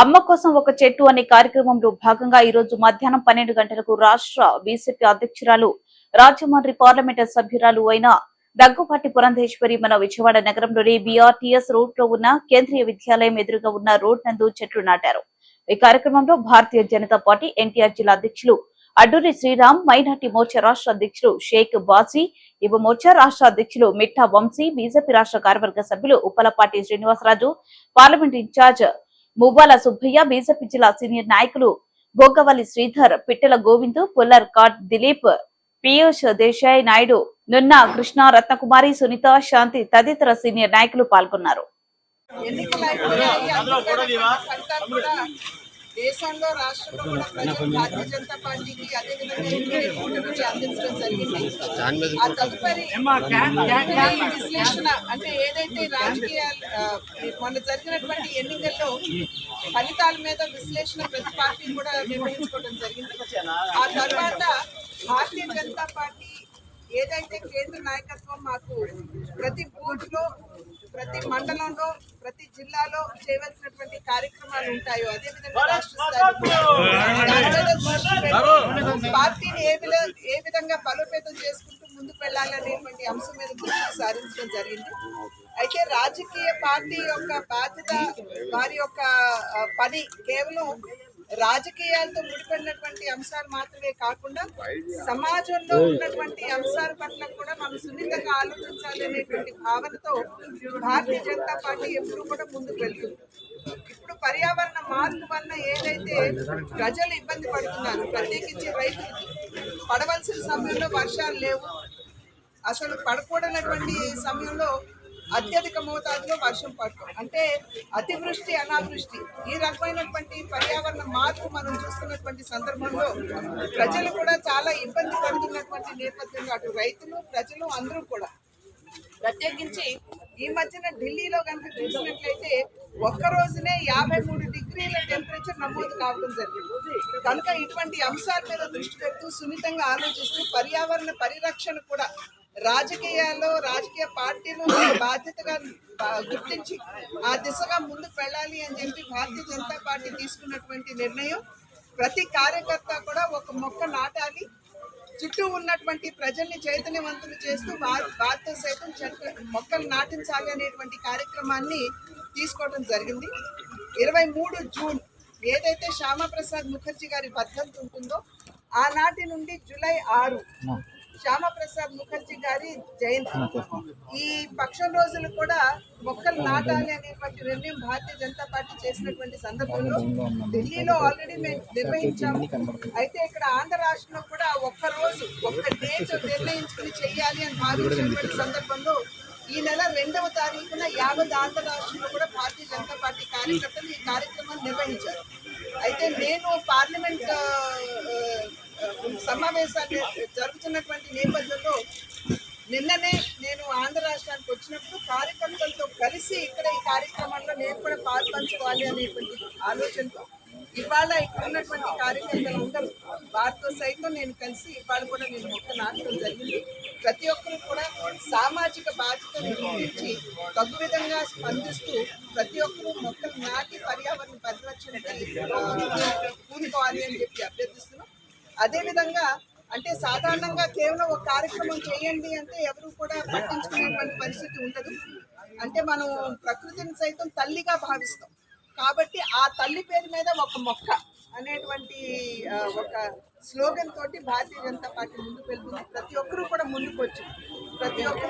అమ్మ కోసం ఒక చెట్టు అనే కార్యక్రమంలో భాగంగా ఈ రోజు మధ్యాహ్నం 12 గంటలకు రాష్ట్ర బీజేపీ అధ్యక్షురాలు రాజమండ్రి పార్లమెంటు సభ్యురాలు అయిన దగ్గుపాటి పురంధేశ్వరి మన విజయవాడ నగరంలోని బీఆర్టీఎస్ రోడ్ లో ఉన్న కేంద్రీయ విద్యాలయం ఎదురుగా ఉన్న రోడ్ నందు చెట్లు నాటారు. ఈ కార్యక్రమంలో భారతీయ జనతా పార్టీ ఎన్టీఆర్ జిల్లా అధ్యక్షులు అడ్డూరి శ్రీరామ్, మైనార్టీ మోర్చా రాష్ట్ర అధ్యక్షులు షేక్ బాజీ, యువ మోర్చా రాష్ట్ర అధ్యక్షులు మిఠా వంశీ, బీజేపీ రాష్ట్ర కార్యవర్గ సభ్యులు Uppalapati Srinivasaraju, parliament incharge Muvvala Subbaiah, BJP జిల్లా సీనియర్ నాయకులు బొగ్గవల్లి శ్రీధర్, పిట్టల గోవింద్, పుల్లర్ కాట్ దిలీప్, పీయూష్ దేశాయ్ నాయుడు, నున్న కృష్ణ, రత్నకుమారి, సునీత, శాంతి తదితర సీనియర్ నాయకులు పాల్గొన్నారు. దేశంలో రాష్ట్రంలో కూడా భారతీయ జనతా పార్టీకి అదేవిధంగా అందించడం జరిగింది. ఆ తదుపరి విశ్లేషణ అంటే ఏదైతే రాజకీయాలు మొన్న జరిగినటువంటి ఎన్నికల్లో ఫలితాల మీద విశ్లేషణ ప్రతి పార్టీ కూడా నిర్వహించుకోవడం జరిగింది. ఆ తర్వాత భారతీయ జనతా పార్టీ ఏదైతే కేంద్ర నాయకత్వం మాకు ప్రతి బూత్ లో, ప్రతి మండలంలో, ప్రతి జిల్లాలో చేయవలసినటువంటి కార్యక్రమాలు ఉంటాయో అదేవిధంగా రాష్ట్ర స్థాయి పార్టీని ఏ విధంగా బలోపేతం చేసుకుంటూ ముందుకు వెళ్ళాలనేటువంటి అంశం మీద దృష్టి సారించడం జరిగింది. అయితే రాజకీయ పార్టీ యొక్క బాధ్యత, వారి యొక్క పని కేవలం రాజకీయాలతో ముడిపడినటువంటి అంశాలు మాత్రమే కాకుండా సమాజంలో ఉన్నటువంటి అంశాల పట్ల కూడా మనం సున్నితంగా ఆలోచించాలి అనేటువంటి భావనతో భారతీయ జనతా పార్టీ ఎప్పుడు కూడా ముందుకు వెళ్తుంది. ఇప్పుడు పర్యావరణ మార్పు వలన ఏదైతే ప్రజలు ఇబ్బంది పడుతున్నారు, ప్రత్యేకించి రైతులకి పడవలసిన సమయంలో వర్షాలు లేవు, అసలు పడకూడనటువంటి సమయంలో అత్యధిక మోతాదులో వర్షం పడటం, అంటే అతివృష్టి, అనావృష్టి, ఈ రకమైనటువంటి పర్యావరణ మార్పు మనం చూస్తున్నటువంటి సందర్భంలో ప్రజలు కూడా చాలా ఇబ్బంది పడుతున్నటువంటి నేపథ్యంలో అటు రైతులు, ప్రజలు అందరూ కూడా ప్రత్యేకించి ఈ మధ్యన ఢిల్లీలో కనుక చూసినట్లయితే ఒక్క రోజునే 53 డిగ్రీల టెంపరేచర్ నమోదు కావడం జరిగింది. కనుక ఇటువంటి అంశాల మీద దృష్టి పెడుతూ సున్నితంగా ఆలోచిస్తూ పర్యావరణ పరిరక్షణ కూడా రాజకీయాల్లో, రాజకీయ పార్టీలు బాధ్యతగా గుర్తించి ఆ దిశగా ముందుకు వెళ్ళాలి అని చెప్పి భారతీయ జనతా పార్టీ తీసుకున్నటువంటి నిర్ణయం. ప్రతి కార్యకర్త కూడా ఒక మొక్క నాటాలి, చుట్టూ ఉన్నటువంటి ప్రజల్ని చైతన్యవంతులు చేస్తూ వారితో సైతం మొక్కలు నాటించాలి అనేటువంటి కార్యక్రమాన్ని తీసుకోవడం జరిగింది. 23 జూన్ ఏదైతే శ్యామప్రసాద్ ముఖర్జీ గారి వర్ధంతి ఉంటుందో ఆనాటి నుండి జూలై 6 శ్యామప్రసాద్ ముఖర్జీ గారి జయంతి. ఈ పక్షం రోజులు కూడా మొక్కలు నాటాలి అనేటువంటి నిర్ణయం భారతీయ జనతా పార్టీ చేసినటువంటి సందర్భంలో ఢిల్లీలో ఆల్రెడీ మేము నిర్వహించాము. అయితే ఇక్కడ ఆంధ్ర రాష్ట్రంలో కూడా ఒక్క డేట్ నిర్ణయించుకుని చెయ్యాలి అని భావించినటువంటి సందర్భంలో ఈ నెల 2వ తారీఖున యావత్ ఆంధ్ర రాష్ట్రంలో కూడా భారతీయ జనతా పార్టీ కార్యకర్తలు ఈ కార్యక్రమాన్ని నిర్వహించారు. అయితే నేను పార్లమెంట్ సమావేశాలు జరుగుతున్నటువంటి నేపథ్యంలో నిన్ననే నేను ఆంధ్ర రాష్ట్రానికి వచ్చినప్పుడు కార్యకర్తలతో కలిసి ఇక్కడ ఈ కార్యక్రమంలో నేను కూడా పాల్పంచుకోవాలి అనేటువంటి ఆలోచనతో ఇవాళ ఇక్కడ ఉన్నటువంటి కార్యకర్తలందరూ వారితో సైతం నేను కలిసి ఇవాళ కూడా నేను మొక్క నాటడం జరిగింది. ప్రతి ఒక్కరూ కూడా సామాజిక బాధ్యతను గుర్తించి తగు విధంగా స్పందిస్తూ ప్రతి ఒక్కరూ మొక్కలు నాటి పర్యావరణ పరిరక్షణకి కూడుకోవాలి అని చెప్పి అభ్యర్థిస్తున్నాం. అదేవిధంగా అంటే సాధారణంగా కేవలం ఒక కార్యక్రమం చేయండి అంటే ఎవరు కూడా పట్టించుకునేటువంటి పరిస్థితి ఉండదు. అంటే మనం ప్రకృతిని సైతం తల్లిగా భావిస్తాం కాబట్టి ఆ తల్లి పేరు మీద ఒక మొక్క అనేటువంటి ఒక స్లోగన్ తోటి భారతీయ జనతా పార్టీ ముందుకు వెళ్తుంది. ప్రతి ఒక్కరూ కూడా ముందుకు వచ్చి ప్రతి ఒక్కరూ